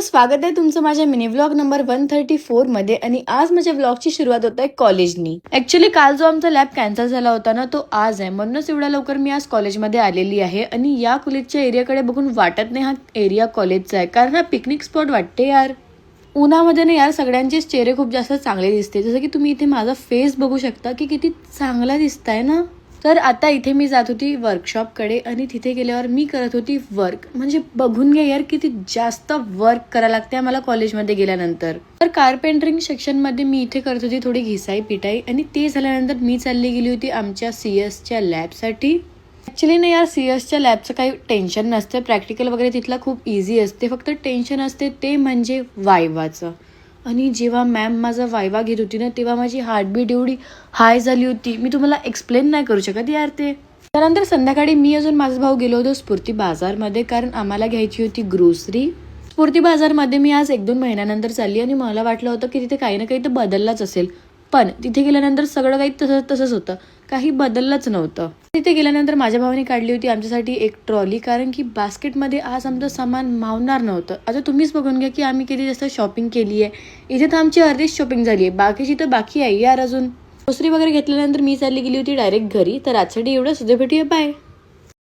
स्वागत आहे तुमचं माझ्या मिनी व्लॉग नंबर 134 मध्ये. आणि आज माझ्या व्लॉगची सुरुवात होत आहे कॉलेजनी. ऍक्च्युली काल जो आमचा लॅब कॅन्सल झाला होता ना, तो आज आहे, म्हणूनच एवढ्या लवकर मी आज कॉलेजमध्ये आलेली आहे. आणि या कॉलेजच्या एरियाकडे बघून वाटत नाही हा एरिया कॉलेजचा आहे, कारण हा पिकनिक स्पॉट वाटते यार. उन्हामध्ये ना यार सगळ्यांचेच चेहरे खूप जास्त चांगले दिसते. जसं की तुम्ही इथे माझा फेस बघू शकता की किती चांगला दिसताय ना. तर आता इथे मी जात होती वर्कशॉपकडे आणि तिथे गेल्यावर मी करत होती वर्क. म्हणजे बघून घ्या यार किती जास्त वर्क करायला लागते आम्हाला कॉलेजमध्ये गेल्यानंतर. तर कारपेंटरिंग सेक्शनमध्ये मी इथे करत होती थोडी घिसाई पिटाई, आणि ते झाल्यानंतर मी चालली गेली होती आमच्या CS लॅबसाठी. ॲक्च्युली ना यार CS लॅबचं काही टेन्शन नसतं, प्रॅक्टिकल वगैरे तिथला खूप इझी असते. फक्त टेन्शन असते ते म्हणजे वायवाचं. आणि जेव्हा मॅम माझा वायवा घेत होती ना, तेव्हा माझी हार्टबीट एवढी हाय झाली होती, मी तुम्हाला एक्सप्लेन नाही करू शकत यार ते. त्यानंतर संध्याकाळी मी अजून माझा भाऊ गेलो होतो स्फूर्ती बाजारमध्ये, कारण आम्हाला घ्यायची होती ग्रोसरी. स्फूर्ती बाजारमध्ये मी आज 1-2 महिन्यानंतर चालली आणि मला वाटलं होतं की तिथे काही ना काही तर बदललाच असेल, पण तिथे गेल्यानंतर सगळं काही तसंच होतं, काही बदललंच नव्हतं. तिथे गेल्यानंतर माझ्या भावाने काढली होती आमच्यासाठी एक ट्रॉली, कारण की बास्केटमध्ये आज आमचं सामान मावणार नव्हतं. आता तुम्हीच बघून घ्या की आम्ही किती जास्त शॉपिंग केली आहे. इथे तर आमची अर्धीच शॉपिंग झाली आहे, बाकीची तर बाकी आहे यार अजून. ग्रोसरी वगैरे घेतल्यानंतर मी चालली गेली होती डायरेक्ट घरी. तर आजसाठी एवढं, सुद्धा भेटूया, बाय.